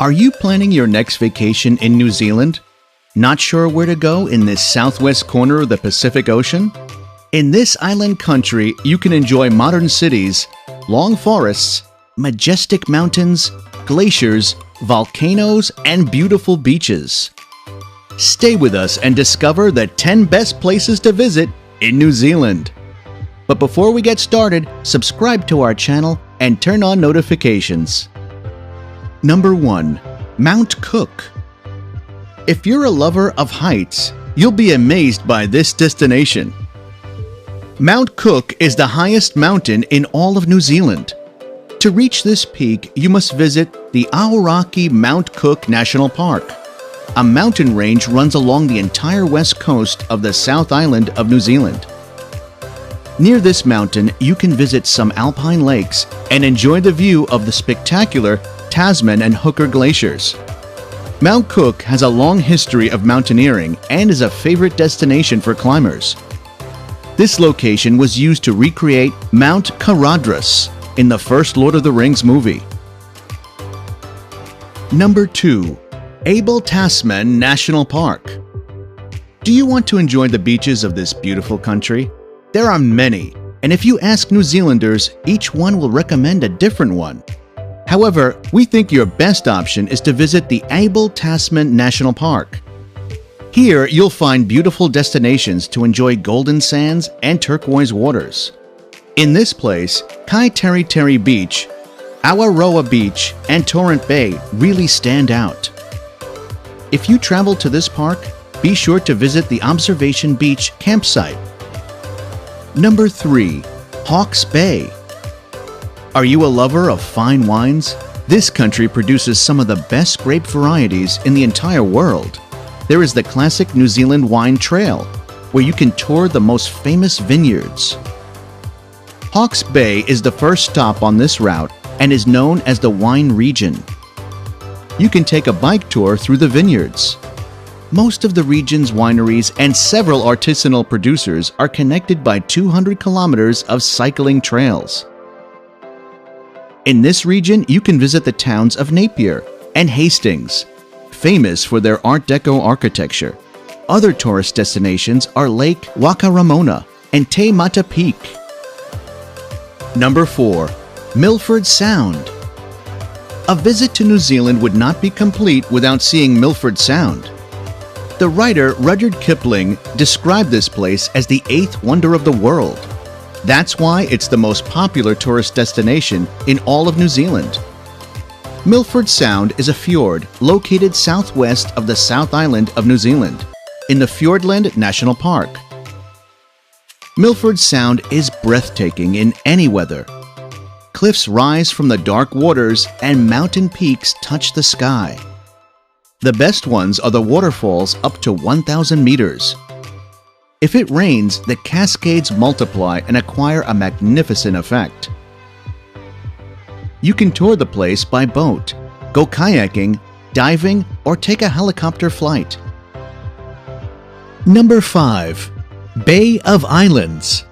Are you planning your next vacation in New Zealand? Not sure where to go in this southwest corner of the Pacific Ocean? In this island country, you can enjoy modern cities, long forests, majestic mountains, glaciers, volcanoes, and beautiful beaches. Stay with us and discover the 10 best places to visit in New Zealand. But before we get started, subscribe to our channel and turn on notifications. Number 1. Mount Cook. If you're a lover of heights, you'll be amazed by this destination. Mount Cook is the highest mountain in all of New Zealand. To reach this peak, you must visit the Aoraki Mount Cook National Park. A mountain range runs along the entire west coast of the South Island of New Zealand. Near this mountain, you can visit some alpine lakes and enjoy the view of the spectacular Tasman and Hooker glaciers. Mount Cook has a long history of mountaineering and is a favorite destination for climbers. This location was used to recreate Mount Caradhras in the first Lord of the Rings movie. Number 2. Abel Tasman National Park. Do you want to enjoy the beaches of this beautiful country? There are many, and if you ask New Zealanders, each one will recommend a different one. However, we think your best option is to visit the Abel Tasman National Park. Here, you'll find beautiful destinations to enjoy golden sands and turquoise waters. In this place, Kaiteri Beach, Awaroa Beach, and Torrent Bay really stand out. If you travel to this park, be sure to visit the Observation Beach campsite. Number 3. Hawke's Bay. Are you a lover of fine wines? This country produces some of the best grape varieties in the entire world. There is the classic New Zealand Wine Trail, where you can tour the most famous vineyards. Hawke's Bay is the first stop on this route and is known as the wine region. You can take a bike tour through the vineyards. Most of the region's wineries and several artisanal producers are connected by 200 kilometers of cycling trails. In this region, you can visit the towns of Napier and Hastings, famous for their Art Deco architecture. Other tourist destinations are Lake Wakaramona and Te Mata Peak. Number 4. Milford Sound. A visit to New Zealand would not be complete without seeing Milford Sound. The writer Rudyard Kipling described this place as the 8th wonder of the world. That's why it's the most popular tourist destination in all of New Zealand. Milford Sound is a fjord located southwest of the South Island of New Zealand, in the Fiordland National Park. Milford Sound is breathtaking in any weather. Cliffs rise from the dark waters and mountain peaks touch the sky. The best ones are the waterfalls up to 1,000 meters. If it rains, the cascades multiply and acquire a magnificent effect. You can tour the place by boat, go kayaking, diving, or take a helicopter flight. Number 5. Bay of Islands.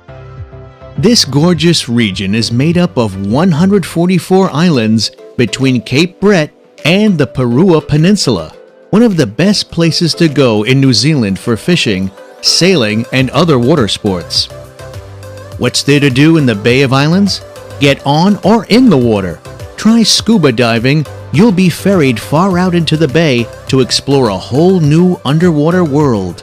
This gorgeous region is made up of 144 islands between Cape Brett and the Parua Peninsula, one of the best places to go in New Zealand for fishing, sailing, and other water sports. What's there to do in the Bay of Islands? Get on or in the water. Try scuba diving. You'll be ferried far out into the bay to explore a whole new underwater world.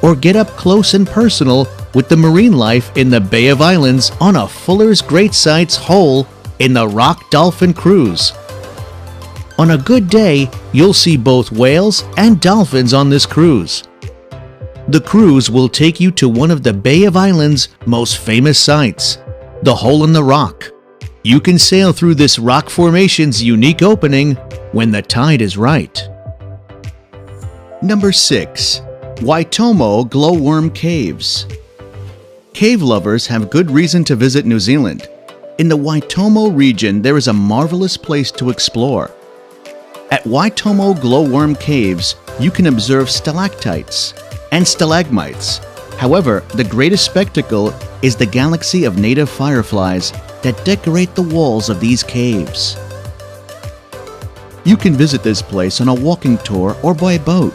Or get up close and personal with the marine life in the Bay of Islands on a Fuller's Great Sights hole in the Rock Dolphin Cruise. On a good day, you'll see both whales and dolphins on this cruise. The cruise will take you to one of the Bay of Islands' most famous sites, the Hole in the Rock. You can sail through this rock formation's unique opening when the tide is right. Number 6. Waitomo Glowworm Caves. Cave lovers have good reason to visit New Zealand. In the Waitomo region, there is a marvelous place to explore. At Waitomo Glowworm Caves, you can observe stalactites and stalagmites. However, the greatest spectacle is the galaxy of native fireflies that decorate the walls of these caves. You can visit this place on a walking tour or by boat.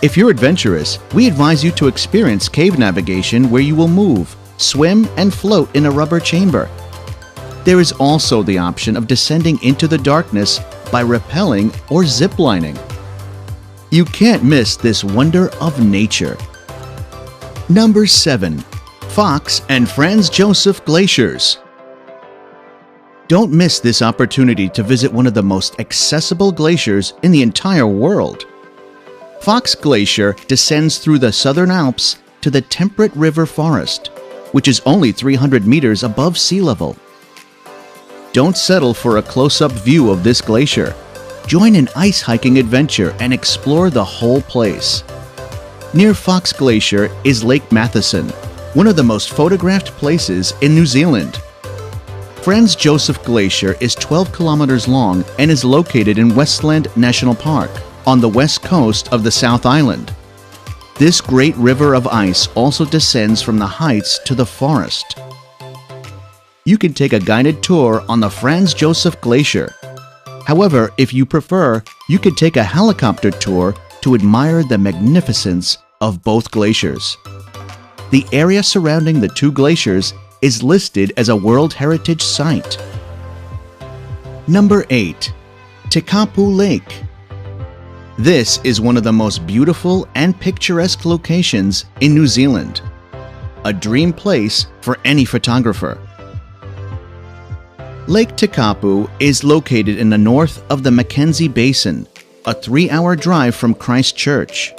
If you're adventurous, we advise you to experience cave navigation where you will move, swim, and float in a rubber chamber. There is also the option of descending into the darkness by rappelling or ziplining. You can't miss this wonder of nature. Number 7. Fox and Franz Josef Glaciers. Don't miss this opportunity to visit one of the most accessible glaciers in the entire world. Fox Glacier descends through the Southern Alps to the temperate river forest, which is only 300 meters above sea level. Don't settle for a close-up view of this glacier. Join an ice hiking adventure and explore the whole place. Near Fox Glacier is Lake Matheson, one of the most photographed places in New Zealand. Franz Josef Glacier is 12 kilometers long and is located in Westland National Park on the west coast of the South Island. This great river of ice also descends from the heights to the forest. You can take a guided tour on the Franz Josef Glacier. However, if you prefer, you can take a helicopter tour to admire the magnificence of both glaciers. The area surrounding the two glaciers is listed as a World Heritage Site. Number 8. Tekapo Lake. This is one of the most beautiful and picturesque locations in New Zealand. A dream place for any photographer. Lake Tekapo is located in the north of the Mackenzie Basin, a 3-hour drive from Christchurch.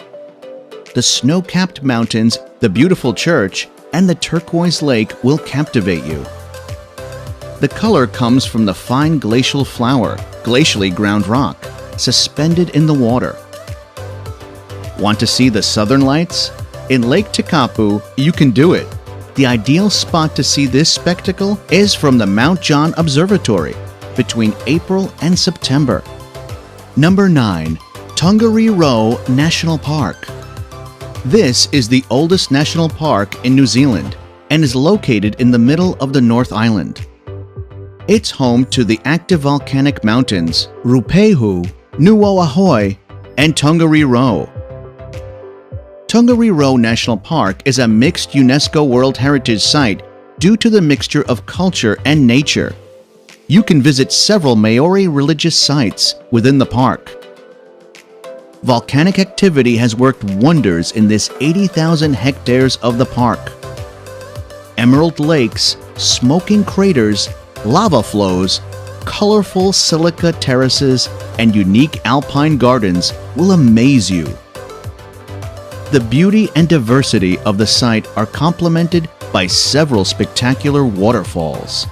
The snow-capped mountains, the beautiful church, and the turquoise lake will captivate you. The color comes from the fine glacial flour, glacially ground rock, suspended in the water. Want to see the southern lights? In Lake Tekapo, you can do it. The ideal spot to see this spectacle is from the Mount John Observatory between April and September. Number 9. Tongariro National Park. This is the oldest national park in New Zealand and is located in the middle of the North Island. It's home to the active volcanic mountains Ruapehu, Nuuaahoi, and Tongariro. Tongariro National Park is a mixed UNESCO World Heritage Site due to the mixture of culture and nature. You can visit several Maori religious sites within the park. Volcanic activity has worked wonders in this 80,000 hectares of the park. Emerald lakes, smoking craters, lava flows, colorful silica terraces, and unique alpine gardens will amaze you. The beauty and diversity of the site are complemented by several spectacular waterfalls.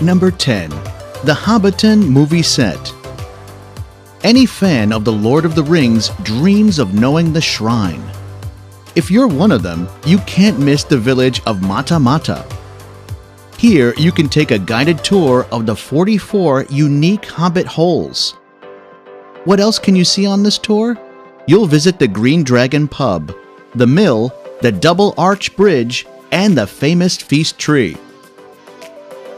Number 10. The Hobbiton Movie Set. Any fan of The Lord of the Rings dreams of knowing the shrine. If you're one of them, you can't miss the village of Mata Mata. Here, you can take a guided tour of the 44 unique Hobbit holes. What else can you see on this tour? You'll visit the Green Dragon Pub, the Mill, the Double Arch Bridge, and the famous Feast Tree.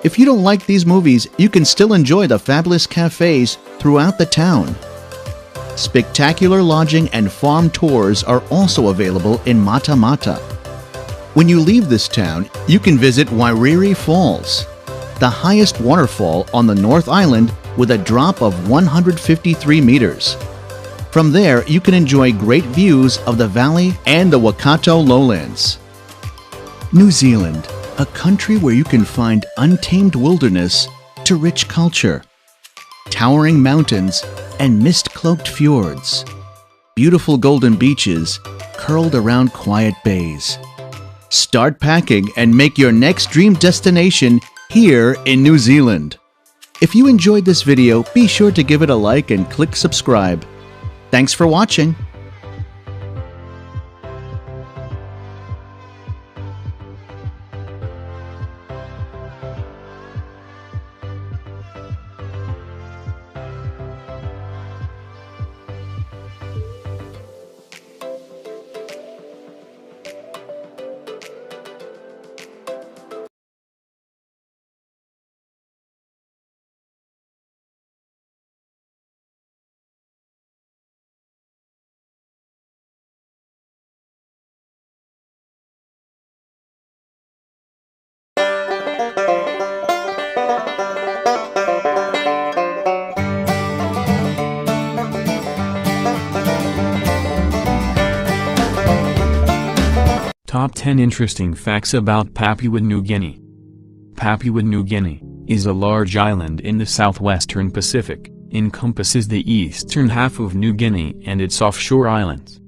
If you don't like these movies, you can still enjoy the fabulous cafes throughout the town. Spectacular lodging and farm tours are also available in Mata Mata. When you leave this town, you can visit Wairiri Falls, the highest waterfall on the North Island with a drop of 153 meters. From there, you can enjoy great views of the valley and the Waikato lowlands. New Zealand, a country where you can find untamed wilderness to rich culture, towering mountains and mist-cloaked fjords, beautiful golden beaches curled around quiet bays. Start packing and make your next dream destination here in New Zealand. If you enjoyed this video, be sure to give it a like and click subscribe. Thanks for watching. Top 10 Interesting Facts About Papua New Guinea. Papua New Guinea is a large island in the southwestern Pacific, encompasses the eastern half of New Guinea and its offshore islands.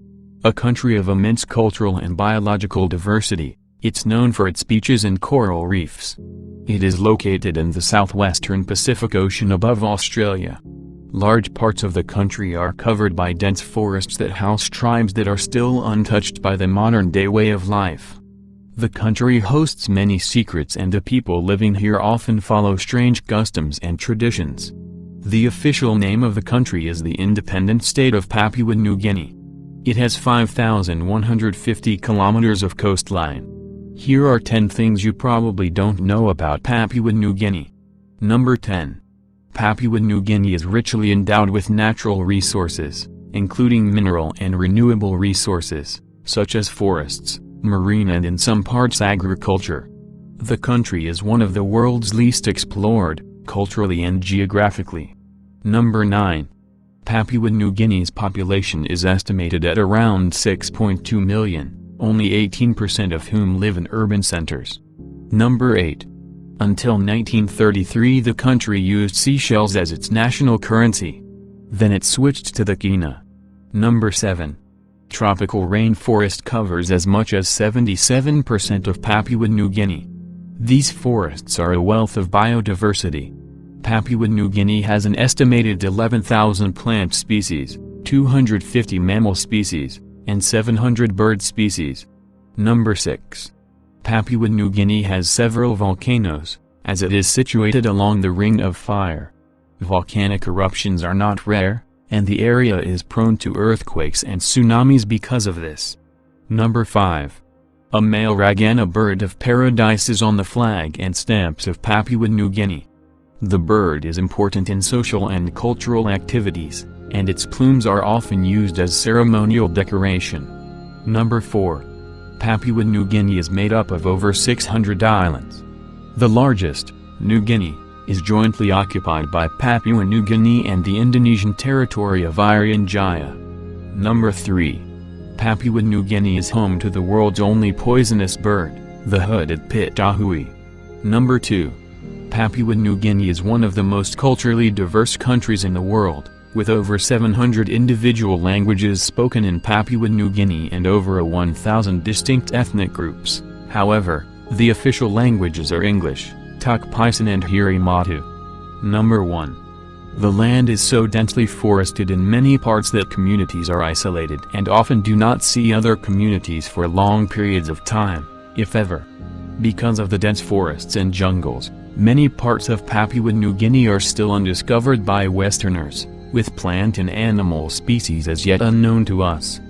A country of immense cultural and biological diversity, it's known for its beaches and coral reefs. It is located in the southwestern Pacific Ocean above Australia. Large parts of the country are covered by dense forests that house tribes that are still untouched by the modern-day way of life. The country hosts many secrets and the people living here often follow strange customs and traditions. The official name of the country is the Independent State of Papua New Guinea. It has 5,150 kilometers of coastline. Here are 10 things you probably don't know about Papua New Guinea. Number 10. Papua New Guinea is richly endowed with natural resources, including mineral and renewable resources, such as forests, marine and in some parts agriculture. The country is one of the world's least explored, culturally and geographically. Number 9. Papua New Guinea's population is estimated at around 6.2 million, only 18% of whom live in urban centers. Number 8. Until 1933 the country used seashells as its national currency. Then it switched to the kina. Number 7. Tropical rainforest covers as much as 77% of Papua New Guinea. These forests are a wealth of biodiversity. Papua New Guinea has an estimated 11,000 plant species, 250 mammal species, and 700 bird species. Number 6. Papua New Guinea has several volcanoes, as it is situated along the Ring of Fire. Volcanic eruptions are not rare, and the area is prone to earthquakes and tsunamis because of this. Number 5. A male ragana bird of paradise is on the flag and stamps of Papua New Guinea. The bird is important in social and cultural activities, and its plumes are often used as ceremonial decoration. Number 4. Papua New Guinea is made up of over 600 islands. The largest, New Guinea, is jointly occupied by Papua New Guinea and the Indonesian territory of Irian Jaya. Number 3. Papua New Guinea is home to the world's only poisonous bird, the hooded pitahui. Number 2. Papua New Guinea is one of the most culturally diverse countries in the world, with over 700 individual languages spoken in Papua New Guinea and over 1,000 distinct ethnic groups. However, the official languages are English, Tuk Pisin and Harimatu. Number 1. The land is so densely forested in many parts that communities are isolated and often do not see other communities for long periods of time, if ever. Because of the dense forests and jungles, many parts of Papua New Guinea are still undiscovered by Westerners, with plant and animal species as yet unknown to us.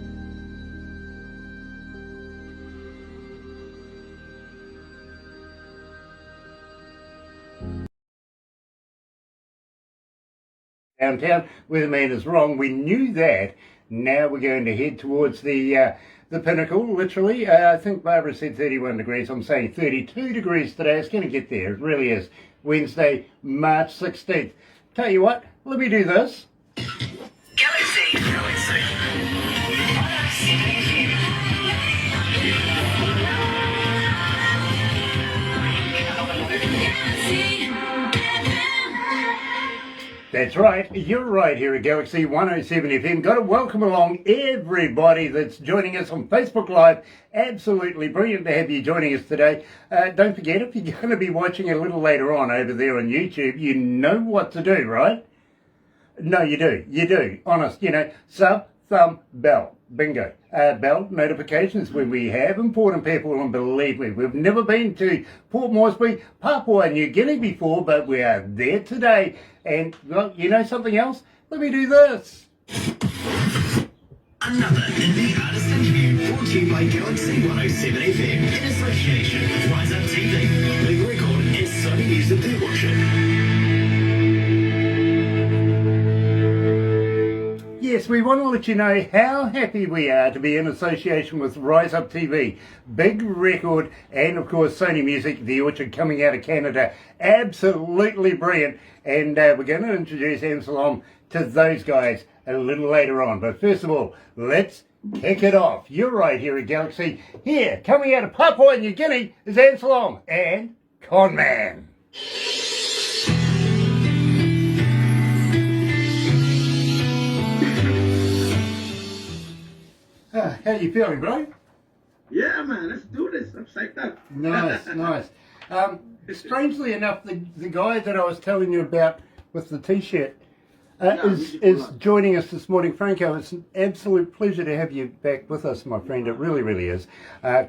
Downtown, weatherman is wrong. We knew that. Now we're going to head towards the pinnacle, literally. I think Barbara said 31 degrees. I'm saying 32 degrees today. It's going to get there. It really is. Wednesday, March 16th. Tell you what, let me do this. Galaxy. Galaxy. That's right, you're right here at Galaxy 107 FM. Got to welcome along everybody that's joining us on Facebook Live. Absolutely brilliant to have you joining us today. Don't forget, if you're going to be watching a little later on over there on YouTube, you know what to do, right? No, you do. Honest, sub, thumb, bell. Bingo. Bell notifications when we have important people, and believe me, we've never been to Port Moresby, Papua New Guinea before, but we are there today. And, well, you know something else? Let me do this. Another indie artist interview brought to you by Galaxy 107 FM in association with Rise Up TV, Big Record and Sony Music Their Worship. Yes, we want to let you know how happy we are to be in association with Rise Up TV, Big Record, and of course Sony Music, The Orchard coming out of Canada. Absolutely brilliant. And we're going to introduce Anslom to those guys a little later on. But first of all, let's kick it off. You're right here at Galaxy. Here, coming out of Papua New Guinea is Anslom and Conman. How you feeling, bro? Yeah, man, let's do this. I'm psyched up. Nice, nice. Strangely enough, the guy that I was telling you about with the T-shirt is joining us this morning. Franco, it's an absolute pleasure to have you back with us, my friend. It really, really is.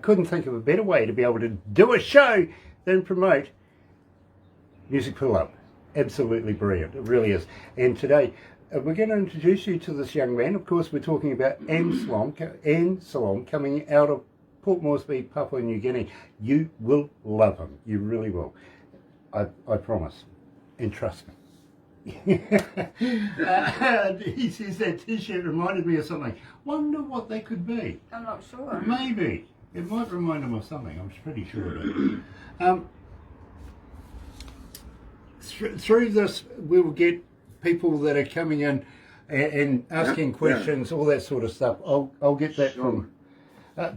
Couldn't think of a better way to be able to do a show than promote Music Pull-Up. Absolutely brilliant. It really is. And today, we're going to introduce you to this young man. Of course, we're talking about Anslom coming out of Port Moresby, Papua New Guinea. You will love him. You really will. I promise. And trust me. He says that T-shirt reminded me of something. Wonder what they could be. I'm not sure. Maybe. It might remind him of something. I'm pretty sure it is. Through this, we will get people that are coming in and asking questions, all that sort of stuff. I'll get that from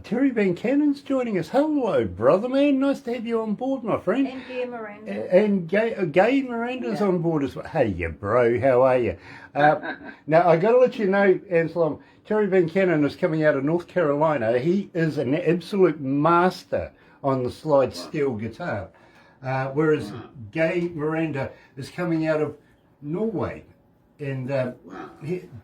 Terry Van Cannon's joining us. Hello, brother man. Nice to have you on board, my friend. And Gay Miranda. And Gay Miranda's on board as well. Hey, you bro. How are you? Now, I got to let you know, Anslom, Terry Van Cannon is coming out of North Carolina. He is an absolute master on the slide steel guitar. Whereas Gay Miranda is coming out of Norway. And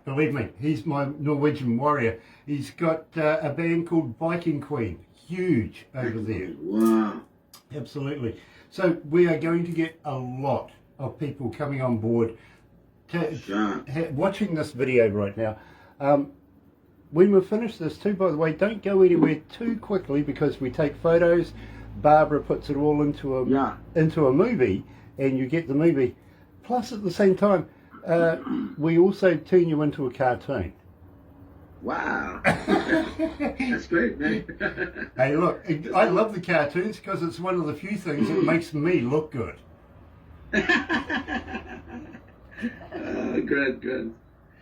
believe me, he's my Norwegian warrior. He's got a band called Viking Queen, huge over there. Wow. Absolutely. So we are going to get a lot of people coming on board watching this video right now. When we finish this too, by the way, don't go anywhere too quickly because we take photos. Barbara puts it all into a movie, and you get the movie. Plus, at the same time, we also turn you into a cartoon. Wow. That's great, man. Hey, look, I love the cartoons because it's one of the few things that makes me look good. Good.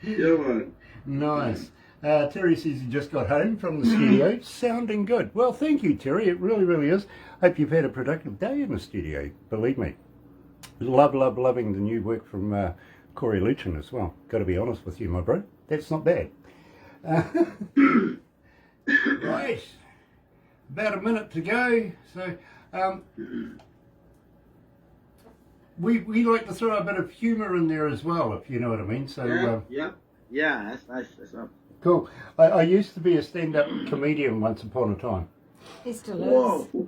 Yeah, man. Nice. Terry says he just got home from the studio, sounding good. Well, thank you, Terry. It really, really is. Hope you've had a productive day in the studio. Believe me. Loving the new work from Corey Luchin as well. Got to be honest with you, my bro. That's not bad. Right. About a minute to go. So we like to throw a bit of humour in there as well, if you know what I mean. So yeah, that's nice. That's up. Cool. I used to be a stand-up comedian once upon a time. He still Whoa. is.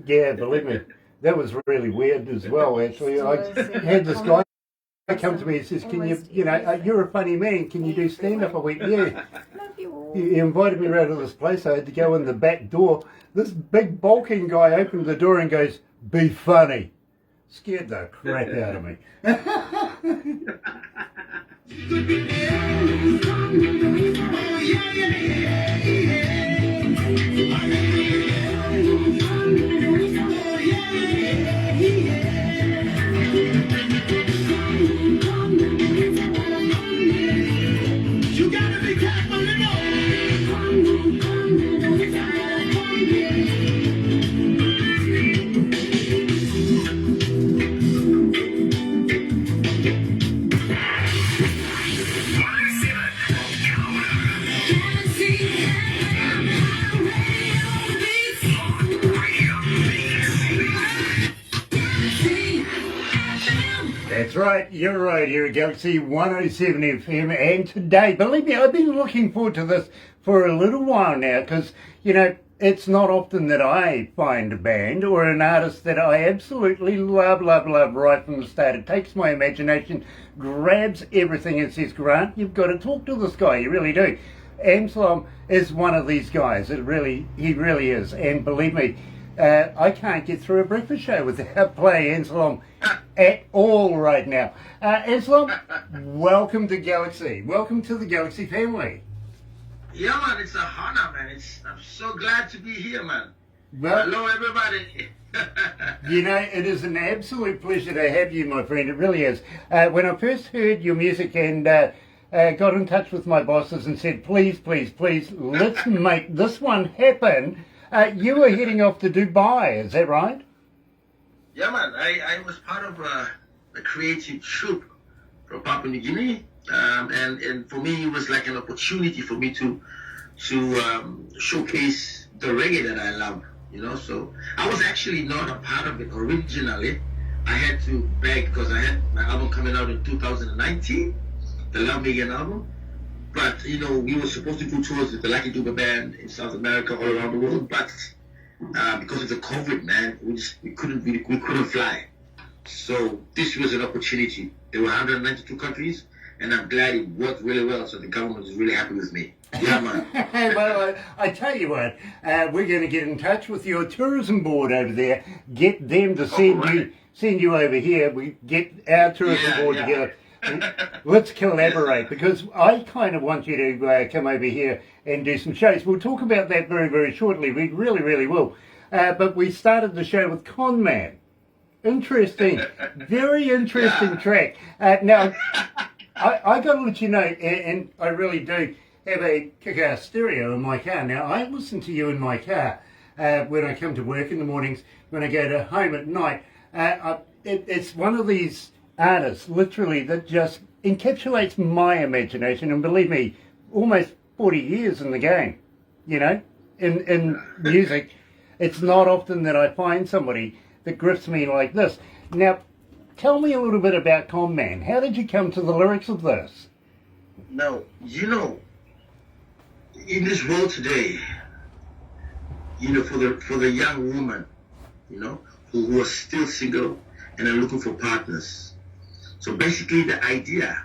Yeah, believe me. That was really weird as well, actually. I had this guy come to me and says, can you you're a funny man, can you do stand-up? I went, yeah. Love you all. He invited me around to this place. I had to go in the back door. This big bulking guy opened the door and goes, be funny. Scared the crap out of me. You gotta be careful, you know. That's right, you're right here at Galaxy 107 FM, and today, believe me, I've been looking forward to this for a little while now, because, it's not often that I find a band or an artist that I absolutely love right from the start. It takes my imagination, grabs everything and says, Grant, you've got to talk to this guy, you really do. Anslom is one of these guys, he really is, and believe me, I can't get through a breakfast show without playing Anslom at all right now. Anslom, welcome to Galaxy. Welcome to the Galaxy family. Yeah, man, it's a honor, man. I'm so glad to be here, man. Well, hello, everybody. it is an absolute pleasure to have you, my friend. It really is. When I first heard your music and got in touch with my bosses and said, please, please, please, let's make this one happen. You were heading off to Dubai, is that right? Yeah, man. I was part of a creative troupe from Papua New Guinea, and for me it was like an opportunity for me to showcase the reggae that I love. So I was actually not a part of it originally. I had to beg because I had my album coming out in 2019, the Love Megan album. But we were supposed to do tours with the Lucky Duba band in South America, all around the world. But because of the COVID, man, we couldn't fly. So this was an opportunity. There were 192 countries, and I'm glad it worked really well. So the government is really happy with me. Yeah, man. Well, I tell you what, we're going to get in touch with your tourism board over there, get them to send you over here. We get our tourism board together. Let's collaborate, because I kind of want you to come over here and do some shows. We'll talk about that very, very shortly. We really, really will. But we started the show with Con Man. Interesting. Very interesting track. Now, I got to let you know, and I really do have a kick-ass stereo in my car. Now, I listen to you in my car when I come to work in the mornings, when I go to home at night. It's one of these artists, literally, that just encapsulates my imagination. And believe me, almost 40 years in the game, in music. It's not often that I find somebody that grips me like this. Now, tell me a little bit about Con Man. How did you come to the lyrics of this? Now, in this world today, for the young woman, who are still single and are looking for partners. So basically, the idea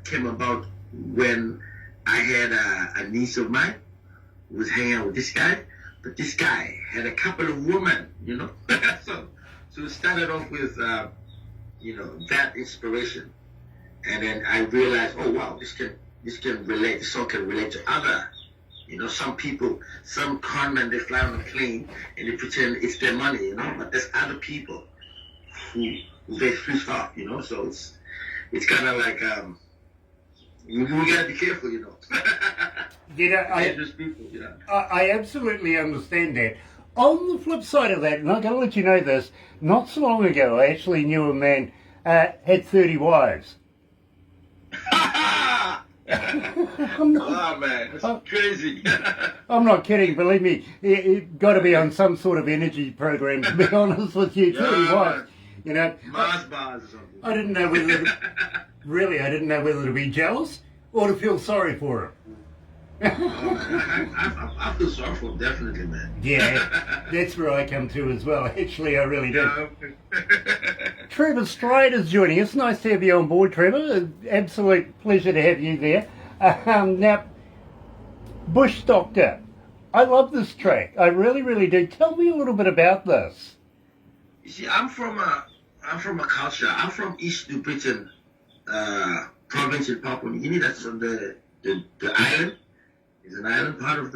came about when I had a niece of mine who was hanging out with this guy, but this guy had a couple of women, so it started off with, that inspiration, and then I realized, oh wow, this song can relate to other. Some people, some conmen, they fly on a plane and they pretend it's their money, but there's other people who they switch off, so it's kind of like, we gotta be careful, Dangerous people, I absolutely understand that. On the flip side of that, and I gotta let you know this, not so long ago I actually knew a man had 30 wives. Oh man, that's crazy. I'm not kidding, believe me. You've got to be on some sort of energy program, to be honest with you. 30 wives, Mars bars or something. I didn't know whether to be jealous or to feel sorry for him. I feel sorry for him, definitely, man. Yeah, that's where I come to as well. Actually, I really do. Trevor Strider's joining us. Nice to have you on board, Trevor. Absolute pleasure to have you there. Now, Bush Doctor. I love this track. I really, really do. Tell me a little bit about this. You see, I'm from a culture. I'm from East New Britain province in Papua New Guinea. That's on the island. It's an island part of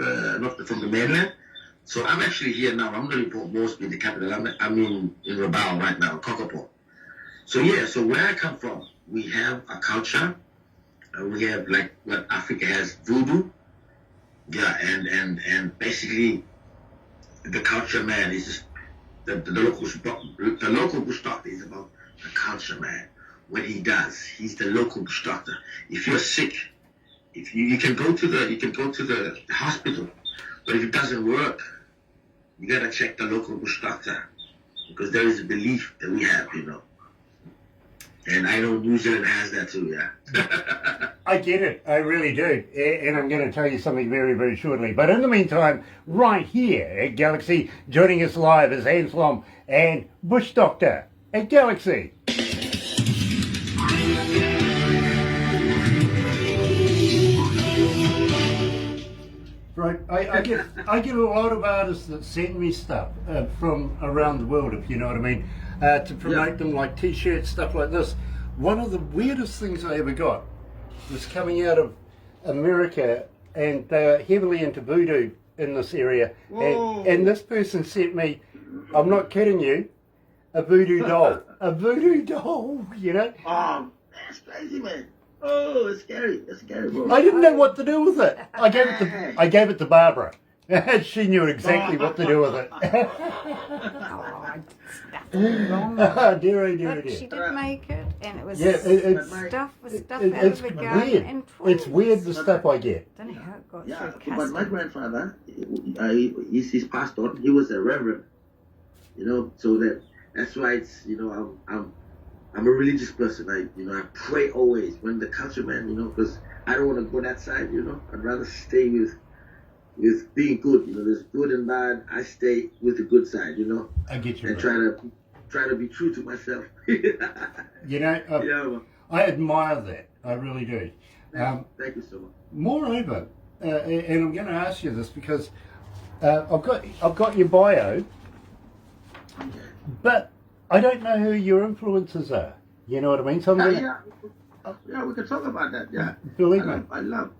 from the mainland. So I'm actually here now. I'm going to Port Moresby, the capital. I'm in Rabaul right now, Kokopo. So where I come from, we have a culture. We have like what Africa has, voodoo. Yeah, and basically the culture, man, is just the local bush doctor is about the culture, man. What he does, he's the local bush doctor. If you're sick, if you can go to the hospital, but if it doesn't work, you gotta check the local bush doctor, because there is a belief that we have, And I know New Zealand has that too, yeah. I get it. I really do. And I'm going to tell you something very, very shortly. But in the meantime, right here at Galaxy, joining us live is Anslom and Bush Doctor at Galaxy. Right, I get a lot of artists that send me stuff from around the world, if you know what I mean, to promote them, like t-shirts, stuff like this. One of the weirdest things I ever got was coming out of America, and they're heavily into voodoo in this area. And this person sent me, I'm not kidding you, a voodoo doll. A voodoo doll, Oh, that's crazy, man. Oh, it's scary. It's scary, bro. I didn't know what to do with it. I gave it to Barbara. She knew exactly what to do with it. Oh, stuff wrong. Oh, dearie, dearie, But she dear. did make it, and it was It's stuff out it's of a gun weird. and It's weird the stuff I get. Don't know how it got Yeah, through but my custody. grandfather, he's passed on. He was a reverend, so that's why it's I'm a religious person. I pray always when the culture man, because I don't want to go that side. I'd rather stay with being good. There's good and bad. I stay with the good side. I get you. And try to be true to myself. Yeah, I admire that. I really do. Thank you so much. Moreover, and I'm going to ask you this because I've got your bio, but I don't know who your influences are. You know what I mean? Yeah, we can talk about that. Yeah, Believe me. I love.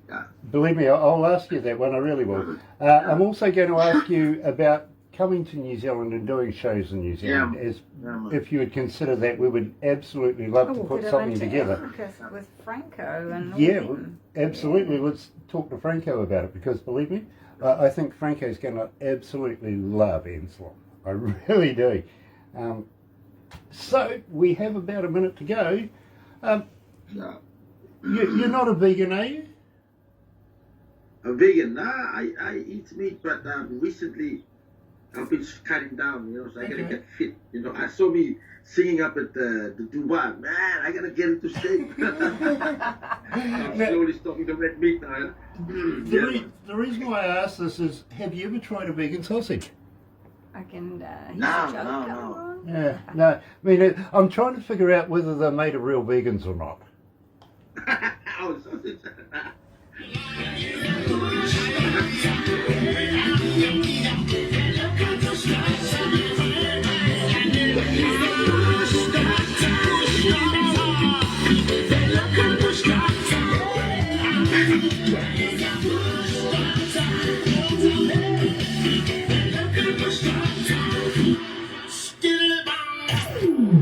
Yeah. Believe me, I'll ask you that one. I really will. I'm also going to ask you about coming to New Zealand and doing shows in New Zealand. If you would consider that, we would absolutely love to put something together. Africa with Franco and all Yeah, them. absolutely. Let's talk to Franco about it because believe me, I think Franco's going to absolutely love Anslom. I really do. So we have about a minute to go. Yeah. You're not a vegan, are you? A vegan? Nah, I eat meat, but recently I've been cutting down, so I gotta get fit. I saw me singing up at the Dubai. Man, I gotta get into shape. I'm slowly stopping the red meat now. The reason why I ask this is, have you ever tried a vegan sausage? I can. No. Yeah, no. I mean, I'm trying to figure out whether they're made of real vegans or not. Oh, sausage.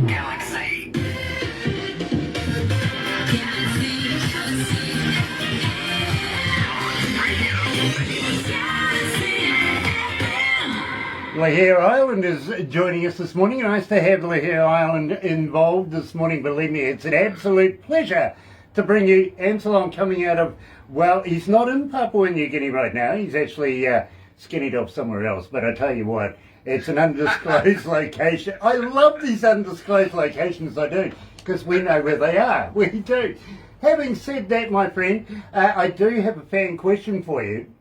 Galaxy. Lahare Island is joining us this morning. Nice to have Lahare Island involved this morning. Believe me, it's an absolute pleasure to bring you Anslom coming out of, well, he's not in Papua New Guinea right now. He's actually skinnied off somewhere else. But I tell you what, it's an undisclosed location. I love these undisclosed locations, I do, because we know where they are. We do. Having said that, my friend, I do have a fan question for you.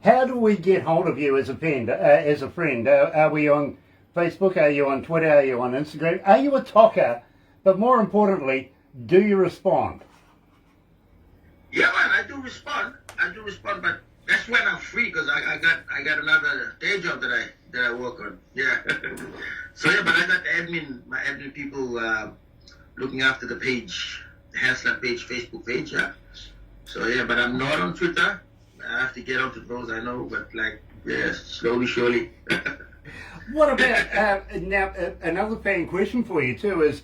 How do we get hold of you as a friend? Are we on Facebook? Are you on Twitter? Are you on Instagram? Are you a talker? But more importantly, do you respond? Yeah, man, I do respond, but that's when I'm free because I got another day job that I work on. Yeah. So yeah, but I got my admin people looking after the page, the Anslom page, Facebook page. Yeah. So yeah, but I'm not on Twitter. I have to get onto those, I know, but slowly, surely. What about now? Another fan question for you too is: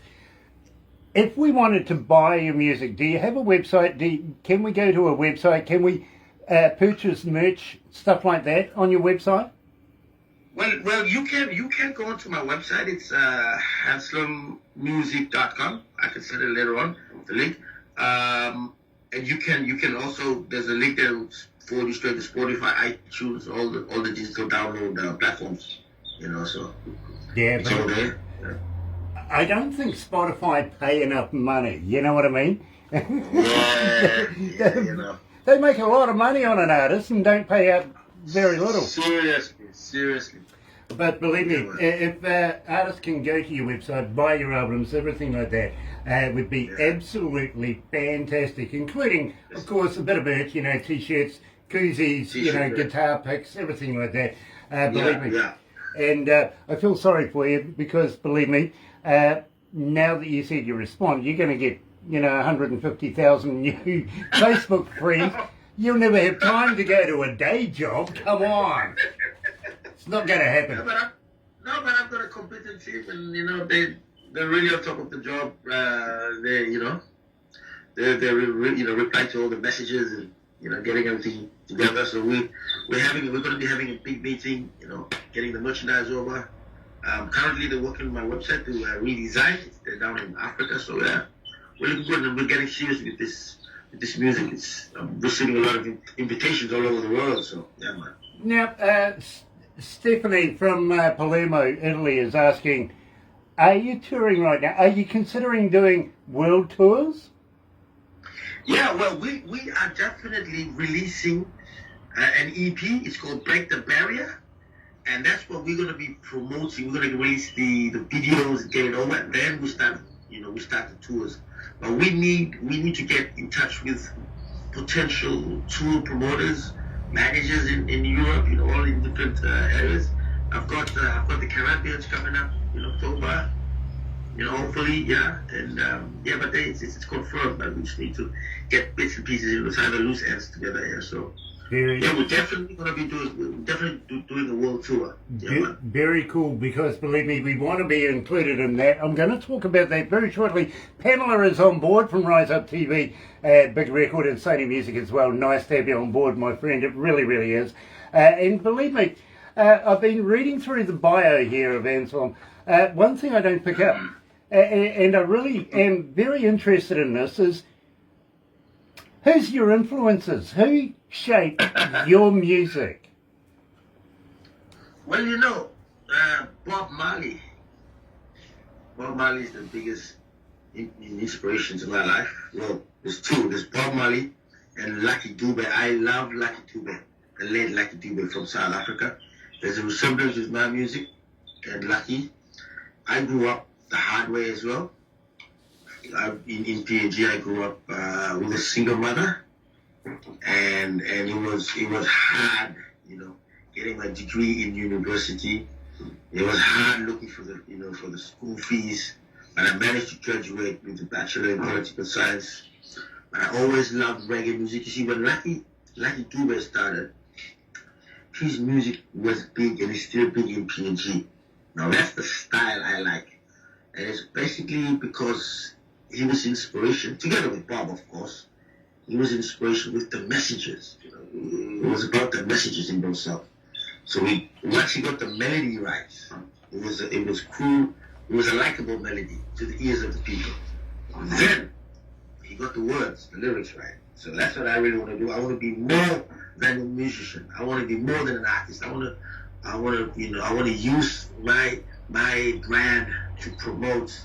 if we wanted to buy your music, do you have a website? Can we go to a website? Can we purchase merch, stuff like that, on your website? Well, you can go onto my website. It's anslommusic.com. I can send it later on, the link. And you can also, there's a link there for you straight to Spotify, iTunes, all the digital download platforms. So Yeah, it's all there. Yeah. I don't think Spotify pay enough money. You know what I mean? Yeah. They make a lot of money on an artist and don't pay out very little. Seriously. But believe me, if artists can go to your website, buy your albums, everything like that, it would be absolutely fantastic, including, of course, a bit of merch, T-shirts, koozies, guitar picks, everything like that. Believe me. Yeah. And I feel sorry for you because, believe me, now that you said you respond, you're going to get, 150,000 new Facebook friends. You'll never have time to go to a day job. Come on. It's not going to happen. Yeah, but I've got a competent team, and they're really on top of the job. replying to all the messages and getting everything together. So we're going to be having a big meeting. Getting the merchandise over. Currently, they're working on my website to redesign it. They're down in Africa, so we're looking good, and we're getting serious with this music. I'm receiving a lot of invitations all over the world. So yeah, man. Now, Stephanie from Palermo, Italy, is asking, are you touring right now? Are you considering doing world tours? Yeah, well, we are definitely releasing an EP. It's called Break the Barrier. And that's what we're going to be promoting. We're going to release the videos, get it over, and then we start the tours. But we need to get in touch with potential tour promoters, managers in Europe, all in different areas. I've got the Caribbean coming up in October. Hopefully, yeah, and but it's confirmed. But we just need to get bits and pieces, tie the loose ends together here. So. We're definitely going to be doing a world tour. Yeah, very cool, because believe me, we want to be included in that. I'm going to talk about that very shortly. Pamela is on board from Rise Up TV, Big Record and Sony Music as well. Nice to have you on board, my friend. It really, really is. And believe me, I've been reading through the bio here of Anslom. One thing I don't pick up, and I really am very interested in this, is who's your influences? Who shaped your music? Well, Bob Marley. Bob Marley is the biggest inspiration to my life. Well, there's two. There's Bob Marley and Lucky Dube. I love Lucky Dube, the late Lucky Dube from South Africa. There's a resemblance with my music and Lucky. I grew up the hard way as well. In PNG, I grew up with a single mother, and it was hard, getting my degree in university. It was hard looking for the school fees, but I managed to graduate with a bachelor in political science. But I always loved reggae music. You see, when Lucky Dube started, his music was big, and it's still big in PNG. Now that's the style I like, and it's basically because he was inspiration, together with Bob, of course. He was inspiration with the messages. It was about the messages in themselves. So once he got the melody right, it was cool. It was a likable melody to the ears of the people. Then he got the words, the lyrics right. So that's what I really want to do. I want to be more than a musician. I want to be more than an artist. I want to use my brand to promote,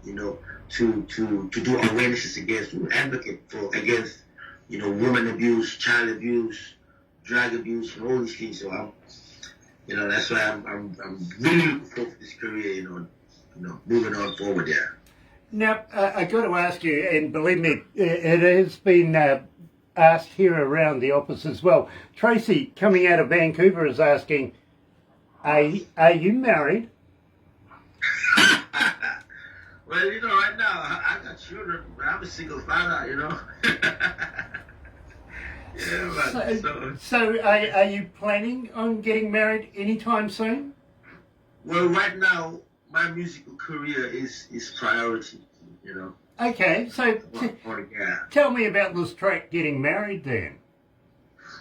to do awarenesses against, to advocate against, woman abuse, child abuse, drug abuse, and all these things. So that's why I'm really looking forward to this career, moving on forward there. Now, I got to ask you, and believe me, it has been asked here around the office as well. Tracy, coming out of Vancouver, is asking, are you married? Well, right now, I got children, but I'm a single father, Yeah, man. So are you planning on getting married anytime soon? Well, right now, my musical career is priority, Okay, so tell me about this track, Getting Married, then.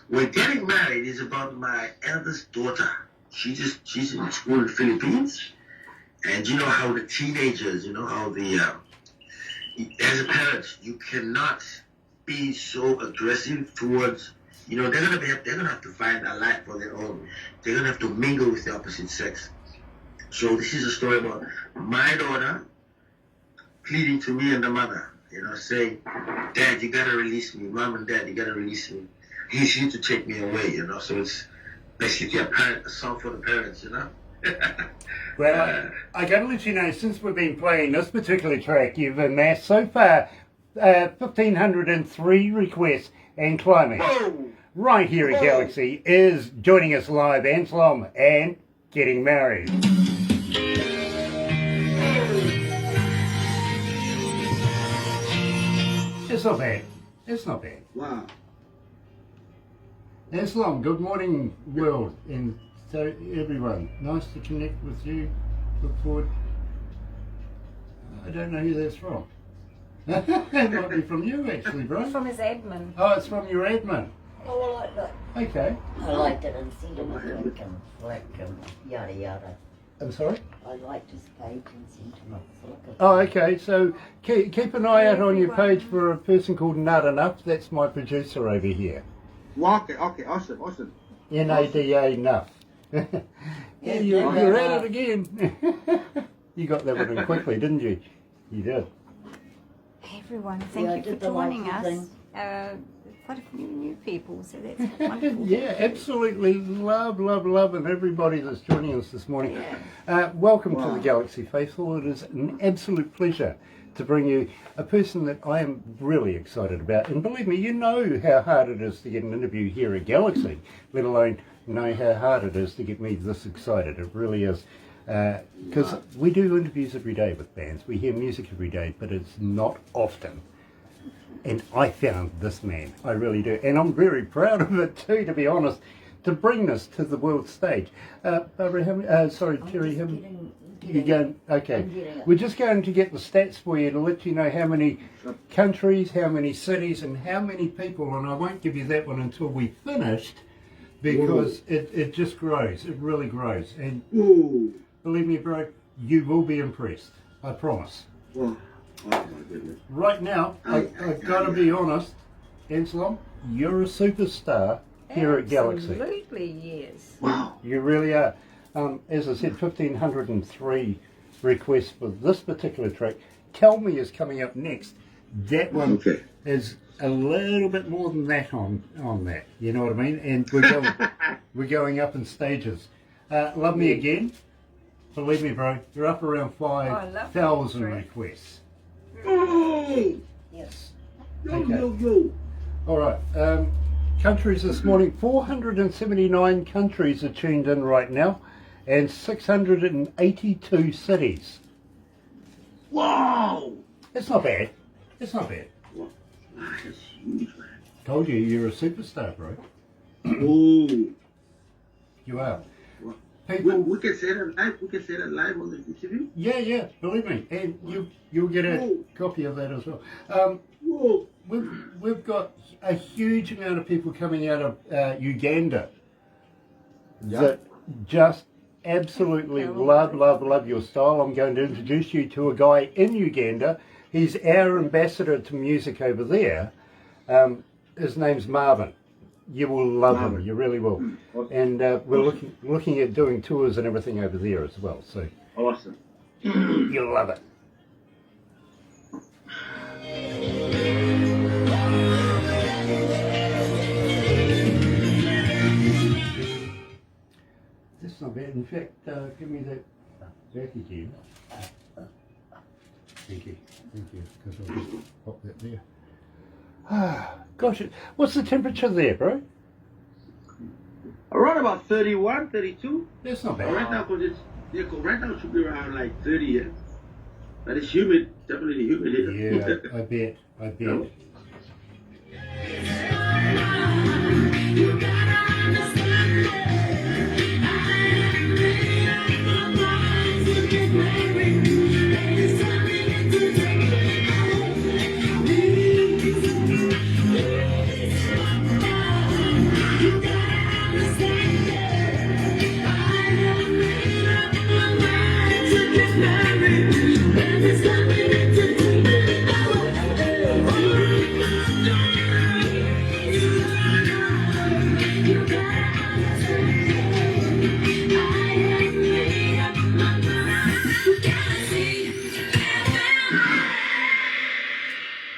Well, Getting Married is about my eldest daughter. She's in school in the Philippines. And you know how the teenagers, how as a parent, you cannot be so aggressive towards, they're gonna have to find a life for their own. They're gonna have to mingle with the opposite sex. So this is a story about my daughter pleading to me and the mother, saying, "Dad, you gotta release me. Mom and Dad, you gotta release me. He's here to take me away." So it's basically a song for the parents, Well, I got to let you know, since we've been playing this particular track, you've amassed so far 1,503 requests and climbing. Whoa. Right here at Galaxy is joining us live, Anslom and Getting Married. It's not bad. It's not bad. Wow. Anslom, good morning, world, and so everyone. Nice to connect with you. Look forward. I don't know who that's from. It might be from you, actually, bro. From his admin. Oh, it's from your admin. Oh, I like Okay. I liked it and sent him a link and like yada yada. I'm sorry? I liked his page and sent him a look at Oh, okay. So keep an eye out on your page for a person called Nut Enough. That's my producer over here. Well, okay, awesome. Nada Nuff. Yeah, you're at it again. You got that one in quickly, didn't you? You did. Everyone, Yeah, I thank you did for the joining wonderful us. thing. Quite a few new people, so that's wonderful. Yeah, absolutely love, and everybody that's joining us this morning. Welcome to the Galaxy Faithful. It is an absolute pleasure to bring you a person that I am really excited about. And believe me, you know how hard it is to get an interview here at Galaxy, let alone know how hard it is to get me this excited. It really is. Because we do interviews every day with bands. We hear music every day, but it's not often. And I found this man, I really do. And I'm very proud of it too, to be honest, to bring this to the world stage. Barbara, Terry, you going? Okay. We're just going to get the stats for you to let you know how many countries, how many cities, and how many people. And I won't give you that one until we finished, because it just grows. It really grows. And believe me, bro, you will be impressed. I promise. Oh my goodness. Right now, I've got to be honest, Anslom, you're a superstar here at Galaxy. Absolutely, yes. Wow. You really are. As I said, 1,503 requests for this particular track. Tell Me is coming up next. That one is a little bit more than that on that. You know what I mean? And we're going up in stages. Love Me Again. Believe me, bro, you're up around 5,000 requests. Yes. Okay. All right. Countries this morning. 479 countries are tuned in right now, and 682 cities. Wow. It's not bad. It's not bad. That's huge, man. Told you, you're a superstar, bro. Ooh. You are. We can say that live. We can say that live on the interview. Yeah. Believe me, and you'll get a copy of that as well. We've got a huge amount of people coming out of Uganda that just absolutely love your style. I'm going to introduce you to a guy in Uganda. He's our ambassador to music over there. His name's Marvin. You will love him. You really will. And we're looking at doing tours and everything over there as well. So Awesome. you'll love it. That's not bad. In fact, give me that back again. Thank you. Because I'll just pop that there. Gosh, what's the temperature there, bro? Around about 31, 32. That's not Right bad. now, right now it should be around like 30. Yeah. But it's humid. Definitely humid here. Yeah, I bet.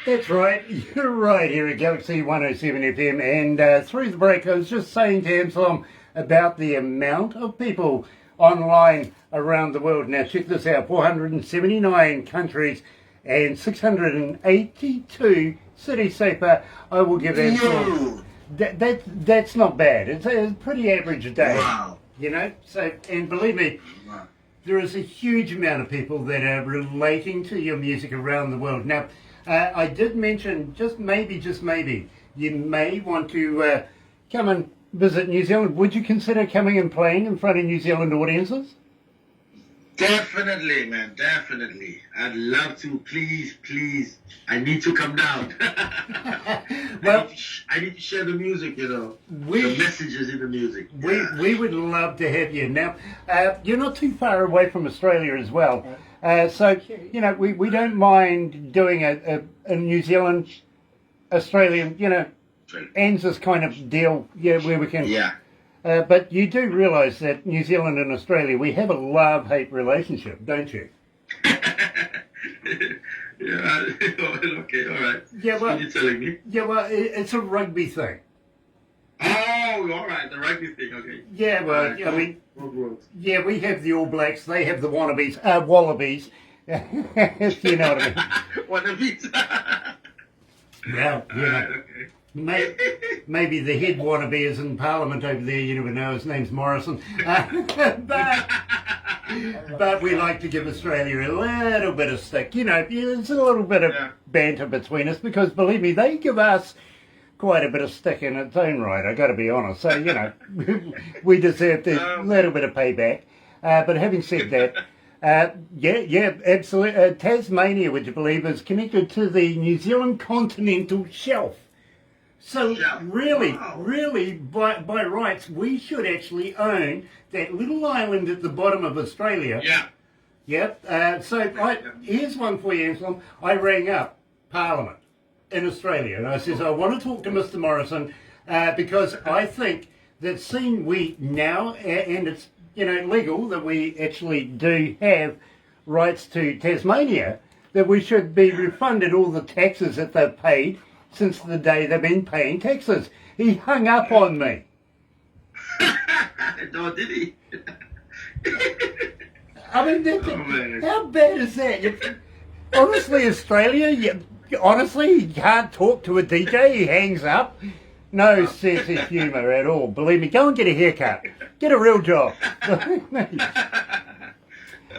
That's right, you're right here at Galaxy 107 FM, and through the break I was just saying to Anslom about the amount of people online around the world. Now check this out, 479 countries and 682 cities so far. I will give Anslom. That's not bad, it's a pretty average day. Wow. You know, so, and believe me, there is a huge amount of people that are relating to your music around the world. Now, I did mention, just maybe, you may want to come and visit New Zealand. Would you consider coming and playing in front of New Zealand audiences? Definitely, man. Definitely. I'd love to. Please, please. I need to come down. Well, I need to share the music, you know. We- The messages in the music. Yeah. we would love to have you. Now, you're not too far away from Australia as well. So, you know, we don't mind doing a New Zealand, Australian, you know, ANZUS kind of deal, yeah, where we can. Yeah. But you do realise that New Zealand and Australia, we have a love-hate relationship, don't you? Yeah. Okay, all right. Yeah, well, You're telling me. yeah, well, it's a rugby thing. Oh, all right. The rugby thing. Okay. Yeah, well, All right. I mean, Well, yeah, we have the All Blacks, they have the Wallabies, if you know what I mean. What a beat. Well, you know, maybe the head wannabe is in Parliament over there, you never know, his name's Morrison. But we like to give Australia a little bit of stick, you know, there's a little bit of banter between us because, believe me, they give us quite a bit of stick in its own right, I got to be honest. So, you know, we deserve a little bit of payback. But having said that, yeah, absolutely. Tasmania, would you believe, is connected to the New Zealand continental shelf. So really, by rights, we should actually own that little island at the bottom of Australia. Yeah. Yep. Here's one for you, Anslom. I rang up Parliament in Australia and I says, I want to talk to Mr. Morrison because I think that seeing we now, and it's, you know, legal that we actually do have rights to Tasmania, that we should be refunded all the taxes that they've paid since the day they've been paying taxes. He hung up on me. No, did he? I mean, how bad is that? Honestly, Australia, honestly, he can't talk to a DJ, he hangs up. No sense of humour at all. Believe me, go and get a haircut. Get a real job.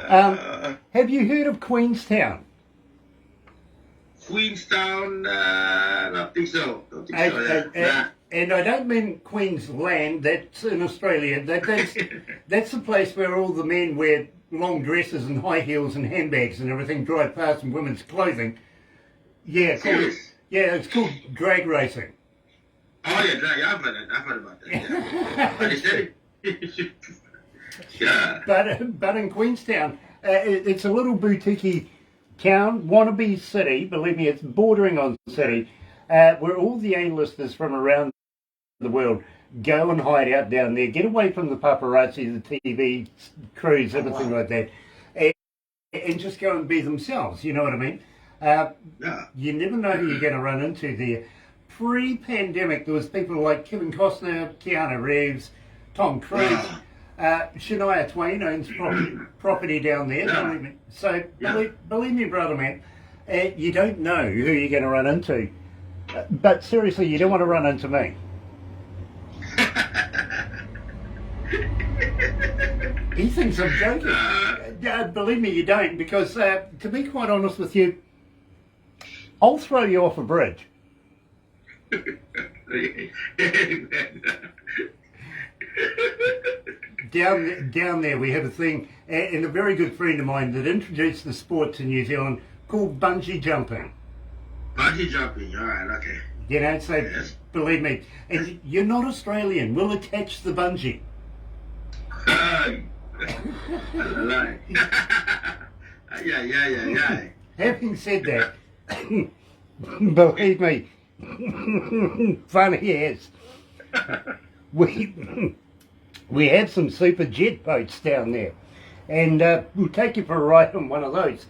Have you heard of Queenstown? Queenstown, I don't think so. And I don't mean Queensland, that's in Australia. That's the place where all the men wear long dresses and high heels and handbags and everything, drive past in women's clothing. Yeah, it's called drag racing. Oh yeah, drag. I've heard about that. Yeah. Yeah. But in Queenstown, it's a little boutique town, wannabe city, believe me, it's bordering on city, where all the A-listers from around the world go and hide out down there, get away from the paparazzi, the TV crews, everything like that, and just go and be themselves, you know what I mean? You never know who you're going to run into there. Pre-pandemic, there was people like Kevin Costner, Keanu Reeves, Tom Cruise, Shania Twain owns property down there. Believe me. So believe me, brother man, you don't know who you're going to run into. But seriously, you don't want to run into me. He thinks I'm joking. Believe me, you don't, because to be quite honest with you, I'll throw you off a bridge. Down there we have a thing, and a very good friend of mine that introduced the sport to New Zealand called bungee jumping. Bungee jumping, alright, okay. You know, so believe me, and you're not Australian, we'll attach the bungee. Yeah. Having said that, believe me, funny as we have some super jet boats down there, and we'll take you for a ride on one of those.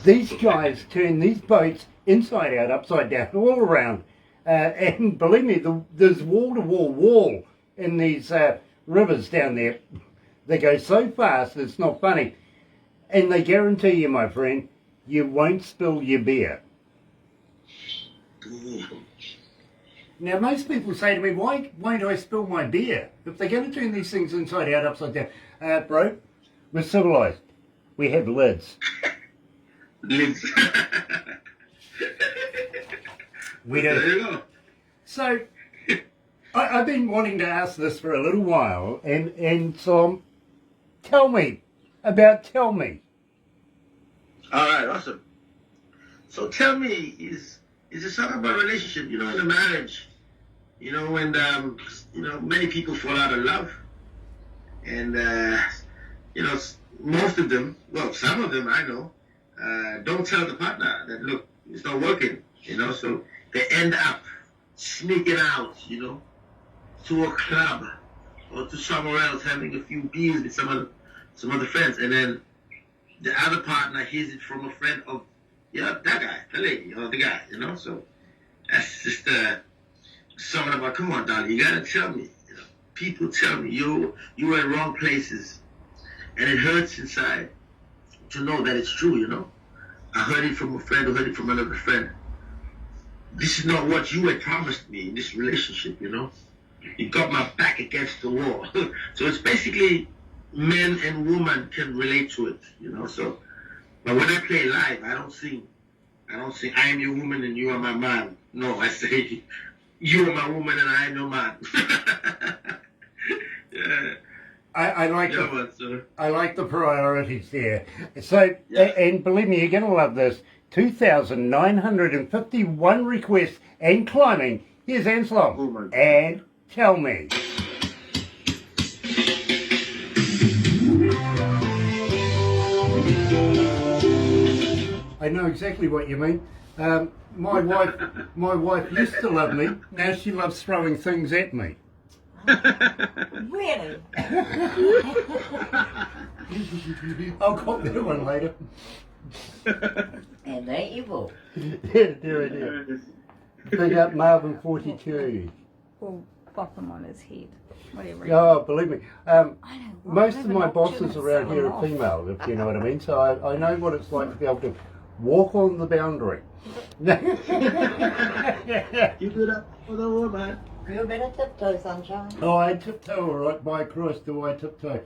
These guys turn these boats inside out, upside down, all around, and believe me, there's wall-to-wall wall in these rivers down there. They go so fast it's not funny, and they guarantee you, my friend, you won't spill your beer. Now, most people say to me, why won't I spill my beer? If they're going to turn these things inside out, upside down. Bro, we're civilized. We have lids. Lids. We don't. There you go. So, I've been wanting to ask this for a little while, and so tell me, about Tell Me. All right, awesome. So Tell Me is a song about relationship. You know, in a marriage, you know, when many people fall out of love, and you know, most of them, well, some of them I know, don't tell the partner that look, it's not working. You know, so they end up sneaking out, you know, to a club or to somewhere else, having a few beers with some other friends, and then the other partner hears it from a friend of, yeah, that guy, the lady, or the guy, you know. So that's just something about, come on, darling, you gotta tell me. You know, people tell me you were in wrong places, and it hurts inside to know that it's true. You know, I heard it from a friend, who heard it from another friend. This is not what you had promised me in this relationship. You know, you got my back against the wall. So it's basically men and women can relate to it. You know, so. But when I play live, I don't sing I am your woman and you are my man. No, I say you are my woman and I am your man. Yeah. I like I like the priorities there. So, Yeah. and believe me, you're going to love this. 2,951 requests and climbing. Here's Anslom. Oh my God. And Tell Me. I know exactly what you mean. My wife used to love me. Now she loves throwing things at me. Really? I'll cop that one later. And they evil. Yeah, dear. Big up Marvin 42. We'll bop him on his head. Whatever. Oh, believe me. I don't want Most to of have my an bosses option around of here are someone female, if you know what I mean. So I know what it's like to be able to walk on the boundary. You do that for the woman. You better tiptoe, sunshine. Oh, I tiptoe, all right. By Christ, do I tiptoe.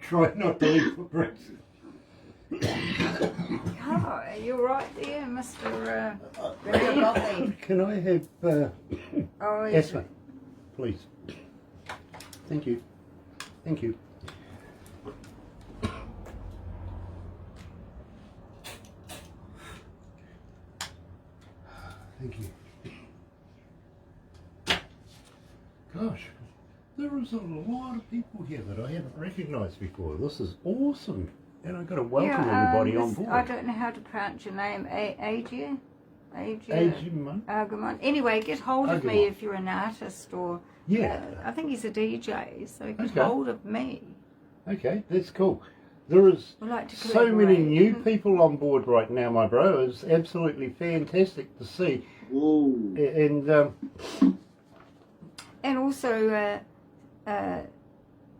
Try not to leave footprints. Oh, you're right there, Mr. Bring your coffee. Can I have Oh, yes. Esma, please? Thank you. Thank you. Thank you. Gosh, there is a lot of people here that I haven't recognised before. This is awesome. And I've got to welcome everybody on board. I don't know how to pronounce your name. Ajia? Agumon. Anyway, get hold of me Agumon. if you're an artist or... Yeah. I think he's a DJ, so get Okay. hold of me. Okay, that's cool. There is We'd like to so many collaborate. new people on board right now, my bro. It's absolutely fantastic to see. Ooh. And And also,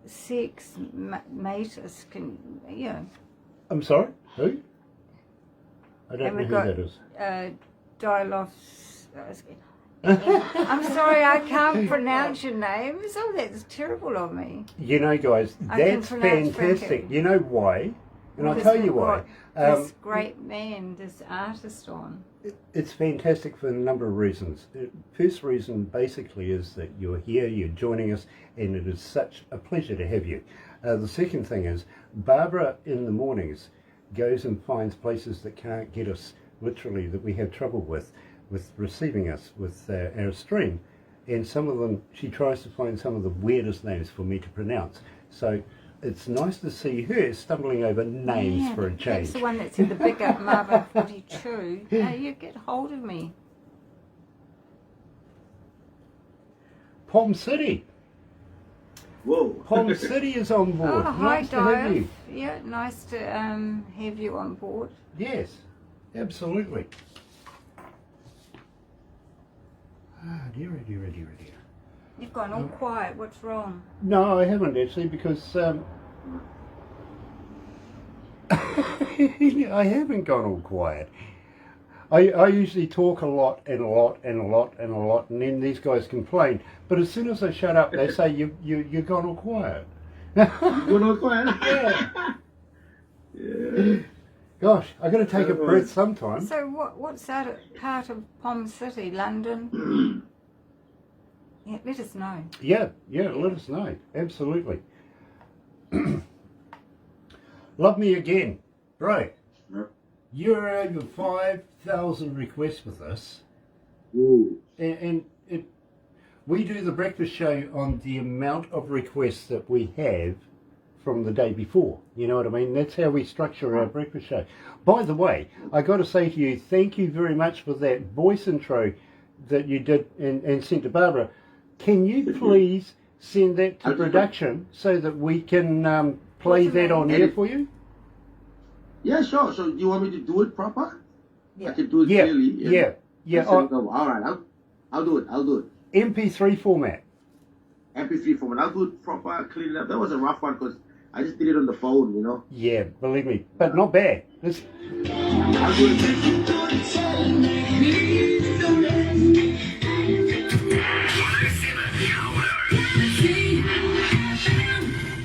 sex matus can, you know, I'm sorry, who? I don't And know we've who got- that is. I'm sorry, I can't pronounce your name. Oh, that's terrible of me. You know, guys, I can that's pronounce fantastic. Frankie. You know why? And I'll Because tell you we've why. got this great man, this artist on. It's fantastic for a number of reasons. The first reason basically is that you're here, you're joining us, and it is such a pleasure to have you. The second thing is Barbara in the mornings goes and finds places that can't get us, literally, that we have trouble with receiving us with our stream. And some of them, she tries to find some of the weirdest names for me to pronounce. So it's nice to see her stumbling over names for a change. That's the one that's in the big up Marvin 42. Now you get hold of me. Palm City. Whoa. Palm City is on board. Oh, hi, Nice to have you. Dave. Yeah, nice to have you on board. Yes, absolutely. Ah, dearie. You've gone all quiet. What's wrong? No, I haven't actually, because I haven't gone all quiet. I usually talk a lot, and then these guys complain. But as soon as I shut up, they say you've gone all quiet. Go no quiet. Yeah. Gosh, I got to take a breath sometime. So what's that part of Palm City, London? Yeah, let us know. Yeah, let us know. Absolutely. Love Me Again. Bro, Yeah. you're over 5,000 requests with us. Ooh. And we do the breakfast show on the amount of requests that we have from the day before. You know what I mean? That's how we structure our breakfast show. By the way, I got to say to you, thank you very much for that voice intro that you did and sent to Barbara. Can you please send that to production so that we can play that on air for you? Yeah, sure. So do you want me to do it proper? Yeah. I can do it Yeah, clearly. yeah. All right, I'll do it. MP3 format. MP3 format. I'll do it proper, clean it up. That was a rough one because I just did it on the phone, you know. Yeah, believe me, but not bad. I'll do it.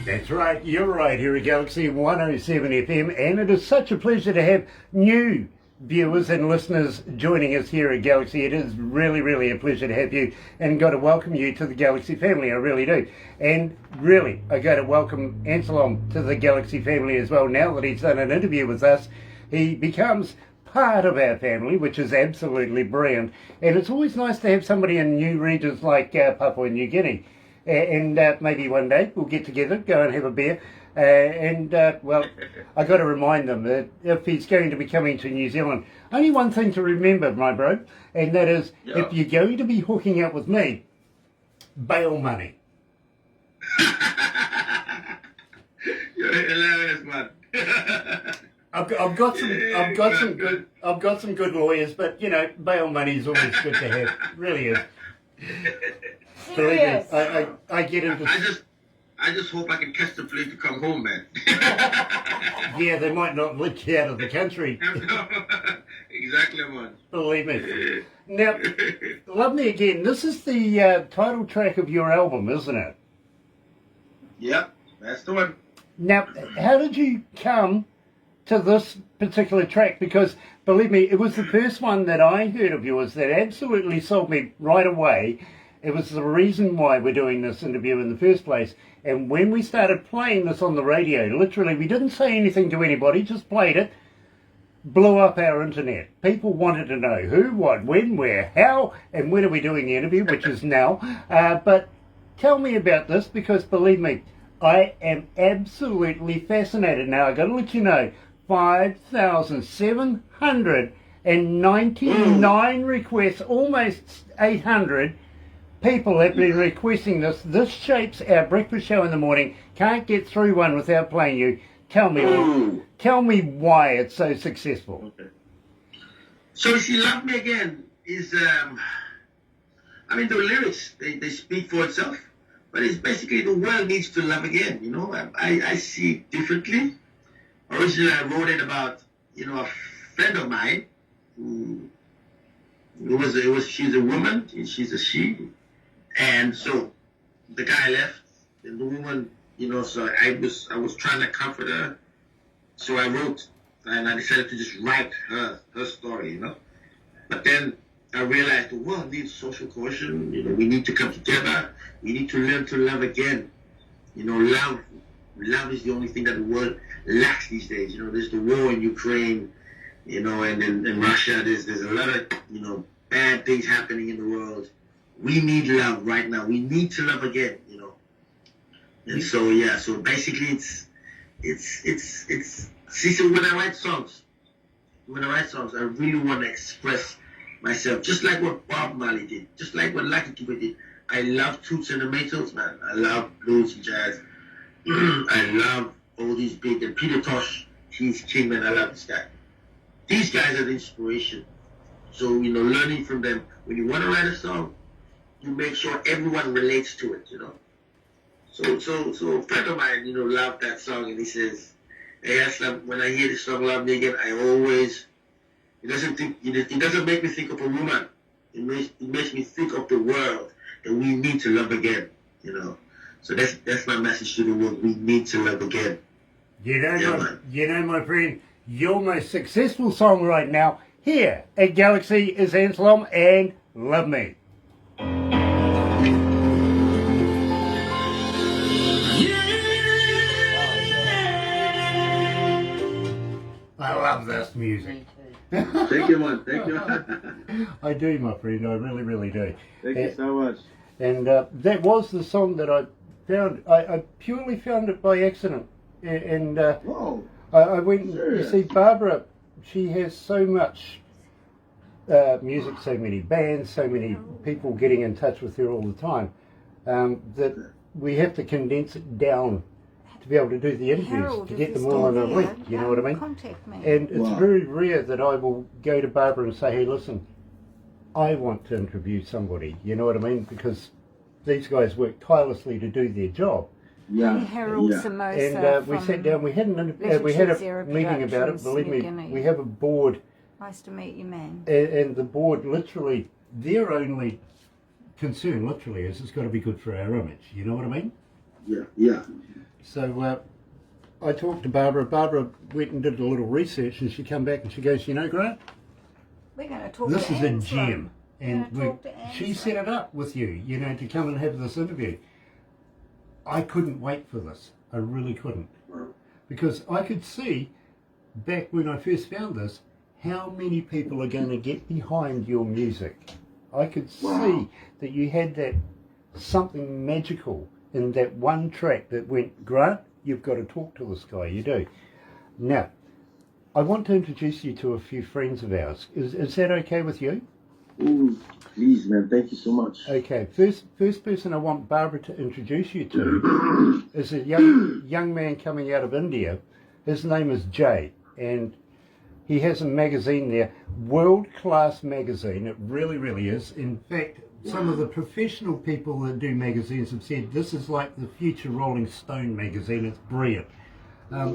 That's right, you're right here at Galaxy 107 FM, and it is such a pleasure to have new viewers and listeners joining us here at Galaxy. It is really, really a pleasure to have you, and got to welcome you to the Galaxy family, I really do. And really, I got to welcome Anslom to the Galaxy family as well. Now that he's done an interview with us, he becomes part of our family, which is absolutely brilliant. And it's always nice to have somebody in new regions like Papua New Guinea. And maybe one day we'll get together, go and have a beer. Well, I got to remind them that if he's going to be coming to New Zealand, only one thing to remember, my bro, and that is if you're going to be hooking up with me, bail money. You're hilarious, man. I've got some good lawyers, but you know, bail money is always good to have. Really is. Believe me, I get into. I just hope I can catch the plane to come home, man. Yeah, they might not let you out of the country. Exactly, man. Believe me. Now, Love Me Again. This is the title track of your album, isn't it? Yep, that's the one. Now, how did you come to this particular track? Because, believe me, it was the first one that I heard of yours that absolutely sold me right away. It was the reason why we're doing this interview in the first place. And when we started playing this on the radio, literally, we didn't say anything to anybody, just played it, blew up our internet. People wanted to know who, what, when, where, how, and when are we doing the interview, which is now. But tell me about this, because believe me, I am absolutely fascinated. Now, I've got to let you know, 5,799 requests, almost 800 people have been requesting this. This shapes our breakfast show in the morning. Can't get through one without playing you. Tell me why it's so successful. Okay. So She Love Me Again is, I mean, the lyrics, they speak for itself, but it's basically the world needs to love again, you know. I see it differently. Originally, I wrote it about, you know, a friend of mine who, she's a woman, and she's a she. And so the guy left, and the woman, you know, so I was trying to comfort her. So I wrote, and I decided to just write her story, you know. But then I realized the world needs social cohesion. You know, we need to come together. We need to learn to love again. You know, love is the only thing that the world lacks these days. You know, there's the war in Ukraine, you know, and in Russia, there's a lot of, you know, bad things happening in the world. We need love right now. We need to love again, you know. And so, yeah, so basically see, so when I write songs, I really want to express myself, just like what Bob Marley did, just like what Lucky Dube did. I love Toots and the Maytals, man. I love blues and jazz. I love all these big, and Peter Tosh, he's king, man. I love this guy. These guys are the inspiration. So, you know, learning from them. When you want to write a song, you make sure everyone relates to it, you know. So a friend of mine, you know, loved that song, and he says, "Hey, Anslom, when I hear the song Love Me Again, I always, it doesn't make me think of a woman. It makes me think of the world, that we need to love again, you know." So that's my message to the world. We need to love again. You know, my friend, your most successful song right now here at Galaxy is Anslom and Love Me. love this music. Thank you, man. Thank you. I do, my friend. I really, really do. Thank you so much. And that was the song that I found. I purely found it by accident. And Whoa. I went, you see, Barbara, she has so much music, so many bands, so many people getting in touch with her all the time, that we have to condense it down to be able to do the interviews, Harold, to if get them you're all in still a there, week, you know what I mean? Contact me. And it's Wow. very rare that I will go to Barbara and say, hey, listen, I want to interview somebody, you know what I mean? Because these guys work tirelessly to do their job. Yeah. Harold Yeah. Samosa And we from sat down, we had we had a meeting about it, believe me, Guinea. we have a board, Nice to meet you, man. and the board literally, their only concern literally is it's got to be good for our image, you know what I mean? Yeah. Yeah. So I talked to Barbara. Barbara went and did a little research, and she come back and she goes, you know, Grant, We're going to talk this to is a Anslom. gem. And We're gonna talk to she Anslom. set it up with you, you know, to come and have this interview. I couldn't wait for this. I really couldn't. Because I could see, back when I first found this, how many people are going to get behind your music. I could see that you had that something magical in that one track that went, Grant, you've got to talk to this guy, you do. Now, I want to introduce you to a few friends of ours. Is that okay with you? Ooh, please, man. Thank you so much. Okay, first person I want Barbara to introduce you to is a young man coming out of India. His name is Jay, and he has a magazine there, world-class magazine. It really, really is. In fact, some of the professional people that do magazines have said this is like the future Rolling Stone magazine. It's brilliant. I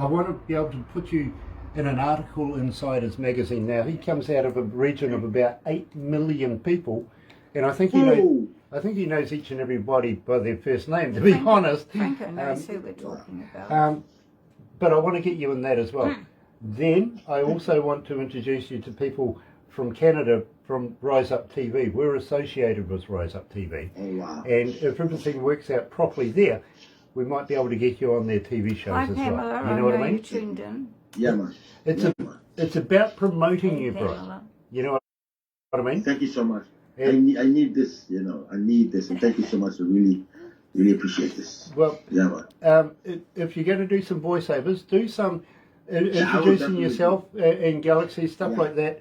want to be able to put you in an article inside his magazine now. He comes out of a region of about 8 million people, and I think he knows each and everybody by their first name, to be honest. Franco knows who we're talking about. But I want to get you in that as well. Then I also want to introduce you to people from Canada, from Rise Up TV. We're associated with Rise Up TV. Oh, wow. And if everything works out properly there, we might be able to get you on their TV shows Hi, as Pamela. well. You know what I you mean? tuned in. Yeah, man. It's about promoting you, bro. Pamela. You know what I mean? Thank you so much. And- I need this, you know. I need this. And thank you so much. I really, really appreciate this. Well, Yeah, man. if you're going to do some voiceovers, do some I will introducing definitely yourself and Galaxy, stuff Yeah. like that.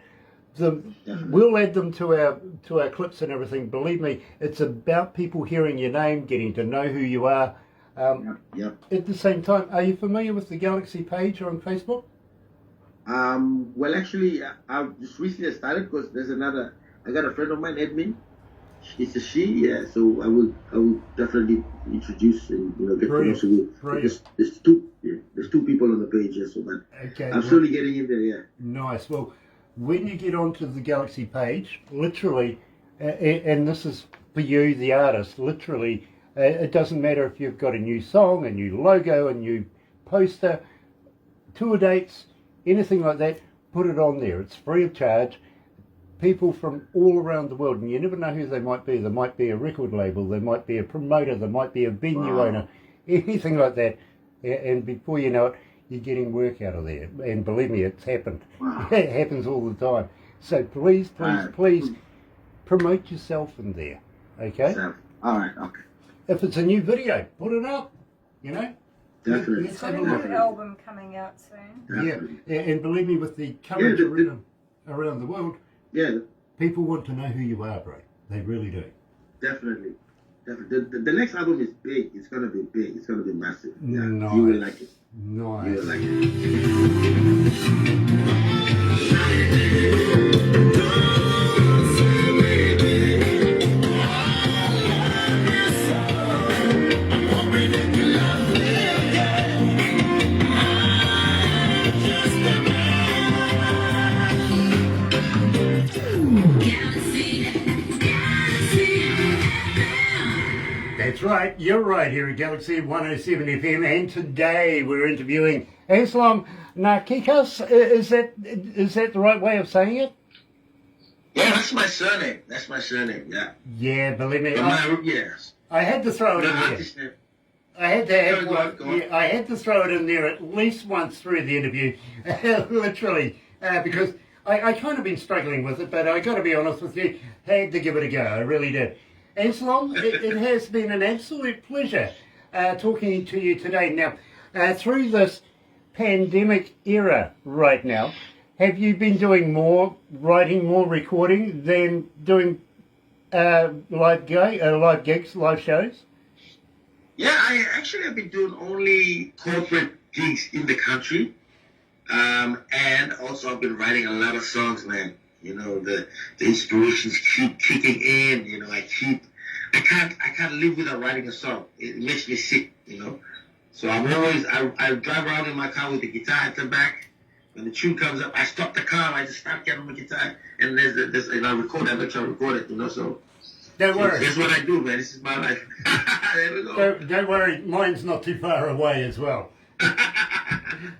Definitely. We'll add them to our clips and everything. Believe me, it's about people hearing your name, getting to know who you are. Yep. At the same time, are you familiar with the Galaxy page on Facebook? Well, actually, I just recently started because I got a friend of mine, admin. It's a she, yeah. So I will definitely introduce and get Brilliant. to know. Brilliant. There's two people on the page, yeah. So, but Okay. I'm slowly getting in there, yeah. Nice. Well, when you get onto the Galaxy page, literally, and this is for you, the artist, literally, it doesn't matter if you've got a new song, a new logo, a new poster, tour dates, anything like that, put it on there. It's free of charge. People from all around the world, and you never know who they might be. There might be a record label, there might be a promoter, there might be a venue owner, anything like that. And before you know it, you're getting work out of there. And believe me, it's happened. It happens all the time. So please promote yourself in there. Okay? So, all right, okay. If it's a new video, put it up. You know? Definitely. Let's Got have a a look. new album coming out soon. Definitely. Yeah, and believe me, with the coverage Yeah, around the world, Yeah, people want to know who you are, bro. They really do. definitely. The next album is big. It's gonna be big. It's gonna be massive. Yeah, Nice. you will like it. Nice. You will like it. That's right, you're right here at Galaxy 107 FM, and today we're interviewing Anslom Narkikas. Is that the right way of saying it? Yeah, that's my surname. Yeah. Yeah, believe me, Yes. I had to throw it The in there. artist name. I had to have Go on, one. go on. Yeah, I had to throw it in there at least once through the interview, literally, because I kind of been struggling with it, but I got to be honest with you, had to give it a go. I really did. Anslom, it has been an absolute pleasure talking to you today. Now, through this pandemic era right now, have you been doing more writing, more recording than doing live gigs, live shows? Yeah, I actually have been doing only corporate gigs in the country. And also I've been writing a lot of songs, man. You know, the inspirations keep kicking in, you know, I can't live without writing a song. It makes me sick, you know. So I drive around in my car with the guitar at the back. When the tune comes up, I stop the car, I just start getting my guitar, and and I record it, I try to record it, you know, so. Don't worry. That's what I do, man. This is my life. There we go. Don't worry, mine's not too far away as well.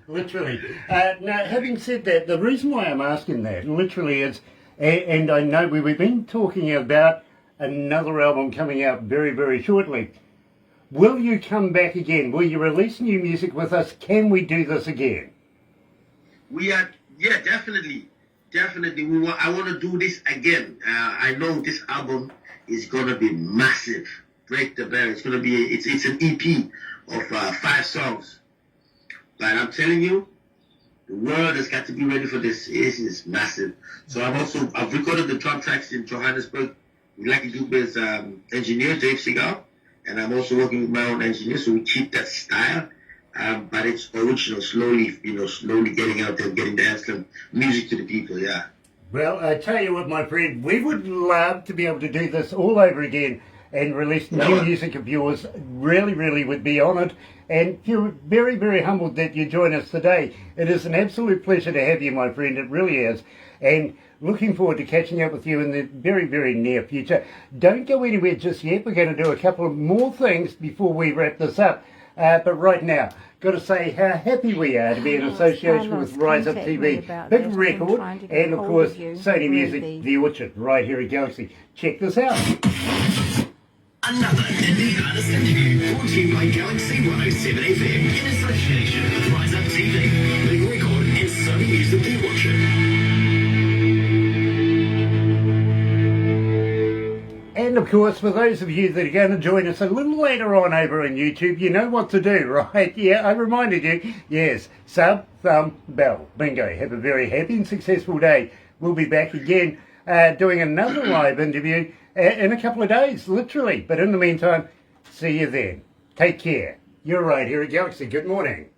Literally. Now, having said that, the reason why I'm asking that literally is, and I know we've been talking about another album coming out very, very shortly. Will you come back again? Will you release new music with us? Can we do this again? Yeah, definitely. Definitely. I want to do this again. I know this album is going to be massive. Break the barrier. It's going to be, it's an EP of 5 songs. But I'm telling you, the world has got to be ready for this. This is massive. So I've recorded the drum tracks in Johannesburg. We like to do with engineer Dave Segal, and I'm also working with my own engineer, so we keep that style. But it's original, slowly getting out there, getting the Anslom music to the people, yeah. Well, I tell you what, my friend, we would love to be able to do this all over again and release new music of yours. Really, really would be honoured. And you're very, very humbled that you join us today. It is an absolute pleasure to have you, my friend. It really is. And looking forward to catching up with you in the very, very near future. Don't go anywhere just yet. We're going to do a couple of more things before we wrap this up. But right now, got to say how happy we are to be in association with Rise Up TV, Big Record, and of course Sony Music, The Orchard, right here at Galaxy. Check this out. Another Indie Artist Interview brought to you by Galaxy 107fm in association with Rise Up TV, Big Record, and Sony Music The Orchard. And of course, for those of you that are going to join us a little later on over on YouTube, you know what to do, right? Yeah, I reminded you. Yes, sub, thumb, bell. Bingo. Have a very happy and successful day. We'll be back again doing another live interview in a couple of days, literally. But in the meantime, see you then. Take care. You're right here at Galaxy. Good morning.